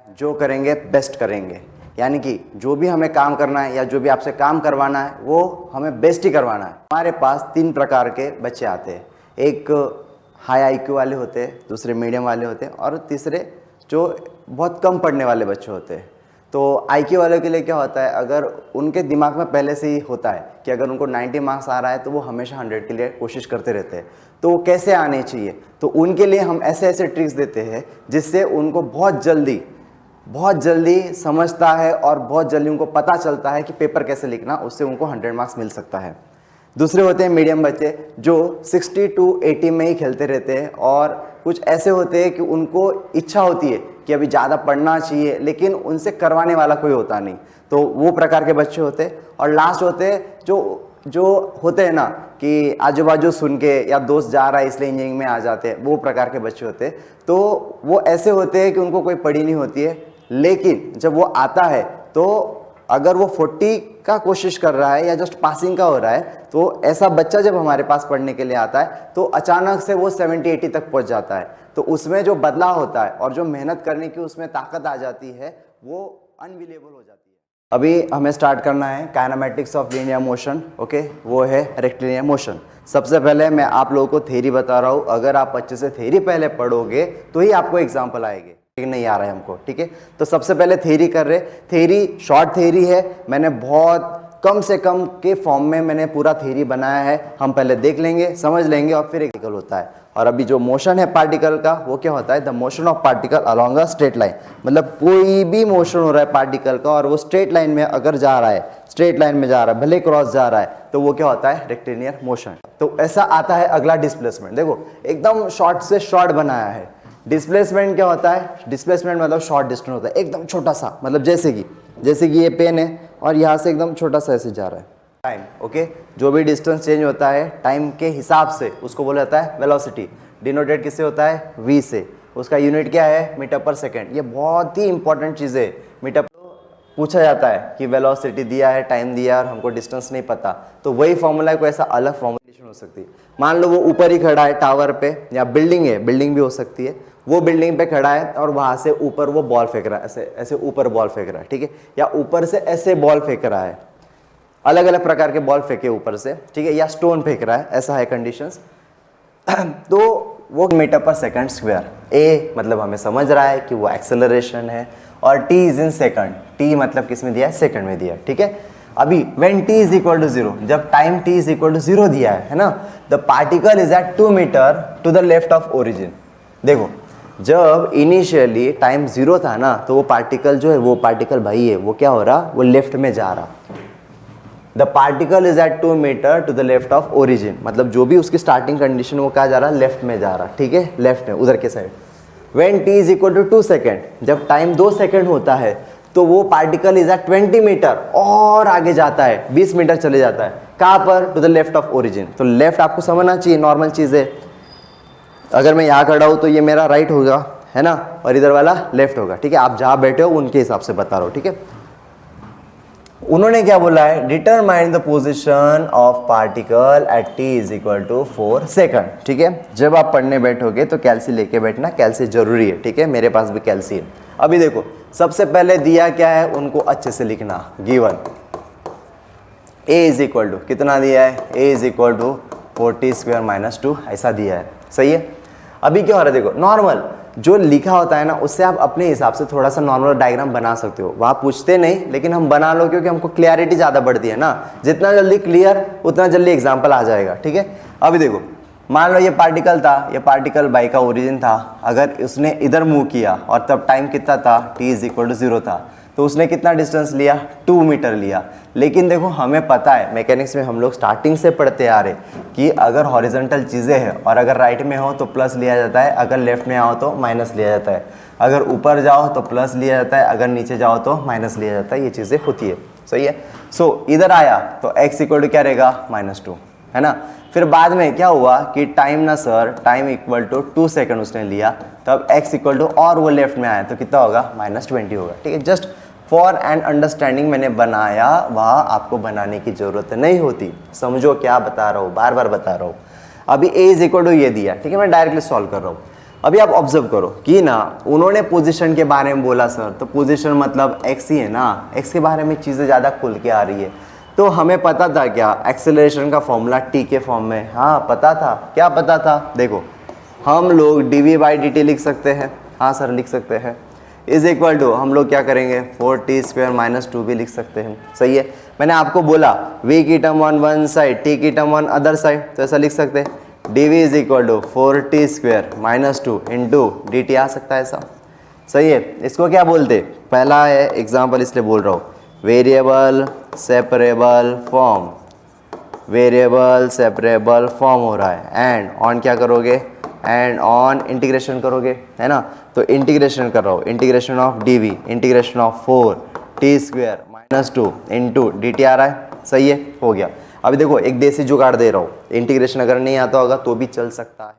जो करेंगे बेस्ट करेंगे, यानी कि जो भी हमें काम करना है या जो भी आपसे काम करवाना है वो हमें बेस्ट ही करवाना है। हमारे पास 3 प्रकार के बच्चे आते हैं, एक हाई आईक्यू वाले होते हैं, दूसरे मीडियम वाले होते हैं और तीसरे जो बहुत कम पढ़ने वाले बच्चे होते हैं। तो आईक्यू वालों के लिए क्या होता है, अगर उनके दिमाग में पहले से ही होता है कि अगर उनको 90 मार्क्स आ रहा है तो वो हमेशा 100 के लिए कोशिश करते रहते हैं। तो वो कैसे आने चाहिए, तो उनके लिए हम ऐसे ऐसे ट्रिक्स देते हैं जिससे उनको बहुत जल्दी समझता है और बहुत जल्दी उनको पता चलता है कि पेपर कैसे लिखना, उससे उनको 100 मार्क्स मिल सकता है। दूसरे होते हैं मीडियम बच्चे जो 60 to 80 में ही खेलते रहते हैं, और कुछ ऐसे होते हैं कि उनको इच्छा होती है कि अभी ज़्यादा पढ़ना चाहिए लेकिन उनसे करवाने वाला कोई होता नहीं, तो वो प्रकार के बच्चे होते हैं। और लास्ट होते हैं जो होते हैं ना कि आजू बाजू सुन के या दोस्त जा रहा है इसलिए इंजीनियरिंग में आ जाते हैं, वो प्रकार के बच्चे होते हैं। तो वो ऐसे होते हैं कि उनको कोई पढ़ी नहीं होती है, लेकिन जब वो आता है तो अगर वो 40 का कोशिश कर रहा है या जस्ट पासिंग का हो रहा है, तो ऐसा बच्चा जब हमारे पास पढ़ने के लिए आता है तो अचानक से वो 70-80 तक पहुंच जाता है। तो उसमें जो बदलाव होता है और जो मेहनत करने की उसमें ताकत आ जाती है वो अनबिलीवेबल हो जाती है। अभी हमें स्टार्ट करना है kinematics of linear motion. Okay, वो है रेक्टिलिनियर मोशन। सबसे पहले मैं आप लोगों को थ्योरी बता रहा हूँ, अगर आप अच्छे से थ्योरी पहले पढ़ोगे तो ही आपको एग्जाम्पल आएंगे, नहीं आ रहा है हमको, ठीक है। तो सबसे पहले थ्योरी कर रहे, थ्योरी शॉर्ट थ्योरी है, मैंने बहुत कम से कम के फॉर्म में मैंने पूरा थ्योरी बनाया है। हम पहले देख लेंगे, समझ लेंगे और फिर एक होता है। और अभी जो मोशन है पार्टिकल का वो क्या होता है, the motion of particle along a straight line, मतलब कोई भी मोशन हो रहा है पार्टिकल का और वो स्ट्रेट लाइन में अगर जा रहा है, स्ट्रेट लाइन में जा रहा है, भले क्रॉस जा रहा है, तो वो क्या होता है, रेक्टिलिनियर मोशन। तो ऐसा आता है अगला डिस्प्लेसमेंट। देखो एकदम शॉर्ट से शॉर्ट बनाया है। डिस्प्लेसमेंट क्या होता है, डिस्प्लेसमेंट मतलब शॉर्ट डिस्टेंस होता है, एकदम छोटा सा, मतलब जैसे कि ये पेन है और यहाँ से एकदम छोटा सा ऐसे जा रहा है टाइम। ओके, जो भी डिस्टेंस चेंज होता है टाइम के हिसाब से उसको बोला जाता है वेलोसिटी। डिनोटेड किससे होता है, v से। उसका यूनिट क्या है, मीटर पर सेकेंड। ये बहुत ही इंपॉर्टेंट चीज़ है। मीटर पूछा जाता है कि वेलोसिटी दिया है, टाइम दिया है और हमको डिस्टेंस नहीं पता, तो वही फॉर्मूला है, कोई ऐसा अलग फॉर्मुलेशन हो सकती है। मान लो वो ऊपर ही खड़ा है टावर पे, या बिल्डिंग है, बिल्डिंग भी हो सकती है, वो बिल्डिंग पे खड़ा है और वहां से ऊपर वो बॉल फेंक रहा है, ऐसे ऐसे ऊपर बॉल फेंक रहा है, ठीक है, या ऊपर से ऐसे बॉल फेंक रहा है, अलग अलग प्रकार के बॉल फेंके ऊपर से, ठीक है, या स्टोन फेंक रहा है, ऐसा है कंडीशंस। तो वो मीटर पर सेकंड स्क्वायर। ए मतलब हमें समझ रहा है कि वो एक्सेलरेशन है, और T is in second. T मतलब किस में दिया है, सेकंड में दिया है, ठीक है। अभी when T is equal to 0, जब time T is equal to 0 दिया है ना, the particle is at 2 meter to the left of origin. देखो जब इनिशियली टाइम 0 था ना, तो वो पार्टिकल जो है, वो पार्टिकल भाई है, वो क्या हो रहा, वो लेफ्ट में जा रहा। The particle is at 2 meter to the left of origin, मतलब जो भी उसकी स्टार्टिंग कंडीशन वो कहा जा रहा, लेफ्ट में जा रहा, ठीक है, लेफ्ट में, उधर के side. When T is equal to 2 second, जब टाइम 2 सेकेंड होता है तो वो पार्टिकल इज एट 20 मीटर, और आगे जाता है, 20 मीटर चले जाता है, कहाँ पर, to the left of origin. तो लेफ्ट आपको समझना चाहिए, नॉर्मल चीज़ है। अगर मैं यहाँ खड़ा हूँ तो ये मेरा राइट होगा, है ना, और इधर वाला लेफ्ट होगा, ठीक है। आप जहाँ बैठे हो उनके हिसाब से बता रहा हूँ, ठीक है। उन्होंने क्या बोला है, determine the position of particle at T is equal to 4 second, ठीक है। जब आप पढ़ने बैठोगे तो कैल्सी लेके बैठना, कैल्सी जरूरी है, ठीक है, मेरे पास भी कैल्सी है। अभी देखो सबसे पहले दिया क्या है, उनको अच्छे से लिखना, given A is equal to कितना दिया है, A is equal to 40 square minus 2, ऐसा दिया है, सही है। अभी क्या हो रहा है, देखो नॉर्मल जो लिखा होता है ना, उससे आप अपने हिसाब से थोड़ा सा नॉर्मल डायग्राम बना सकते हो। वहाँ पूछते नहीं, लेकिन हम बना लो क्योंकि हमको क्लियरिटी ज़्यादा बढ़ती है ना, जितना जल्दी क्लियर उतना जल्दी एग्जाम्पल आ जाएगा, ठीक है। अभी देखो मान लो ये पार्टिकल था, ये पार्टिकल बाई का ओरिजिन था, अगर उसने इधर मूव किया और तब टाइम कितना था, टी इज इक्वल टू 0 था, तो उसने कितना डिस्टेंस लिया, 2 मीटर लिया। लेकिन देखो हमें पता है मैकेनिक्स में हम लोग स्टार्टिंग से पढ़ते आ रहे कि अगर हॉरिजॉन्टल चीज़ें हैं और अगर राइट में हो तो प्लस लिया जाता है, अगर लेफ्ट में आओ तो माइनस लिया जाता है, अगर ऊपर जाओ तो प्लस लिया जाता है, अगर नीचे जाओ तो माइनस लिया जाता है, ये चीज़ें होती है, सही है। सो इधर आया तो x इक्वल टू क्या रहेगा, -2, है ना। फिर बाद में क्या हुआ कि टाइम ना sir, time equal to 2 second उसने लिया, तब x इक्वल टू और वो लेफ्ट में आया तो कितना होगा, -20 होगा, ठीक है। जस्ट फॉर एंड अंडरस्टैंडिंग मैंने बनाया, वहाँ आपको बनाने की ज़रूरत नहीं होती। समझो क्या बता रहा हूँ, बार बार बता रहा हूँ। अभी a इज इक्वल टू ये दिया, ठीक है, मैं डायरेक्टली सॉल्व कर रहा हूँ। अभी आप ऑब्जर्व करो कि ना उन्होंने पोजीशन के बारे में बोला सर, तो पोजीशन मतलब एक्स ही है ना, एक्स के बारे में चीज़ें ज़्यादा खुल के आ रही है। तो हमें पता था क्या एक्सेलरेशन का फॉर्मूला टी के फॉर्म में, हाँ पता था। क्या पता था? देखो हम लोग dv/dt लिख सकते हैं, हाँ सर लिख सकते हैं, इज इक्वल टू हम लोग क्या करेंगे 4t² - 2 भी लिख सकते हैं। सही है, मैंने आपको बोला v की term on one side, t की टर्म ऑन अदर साइड, तो ऐसा लिख सकते हैं dv is equal to 4t² - 2 into dt आ सकता है ऐसा। सही है, इसको क्या बोलते, पहला है एग्जाम्पल इसलिए बोल रहा हूँ, variable separable form, variable separable form हो रहा है, एंड ऑन क्या करोगे, एंड ऑन इंटीग्रेशन करोगे, है ना। तो इंटीग्रेशन कर रहा हूँ, integration of dv integration of 4t² - 2 into dt आ रहा है। सही है, हो गया। अभी देखो एक देसी जुगाड़ दे रहा हूँ, इंटीग्रेशन अगर नहीं आता होगा तो भी चल सकता है।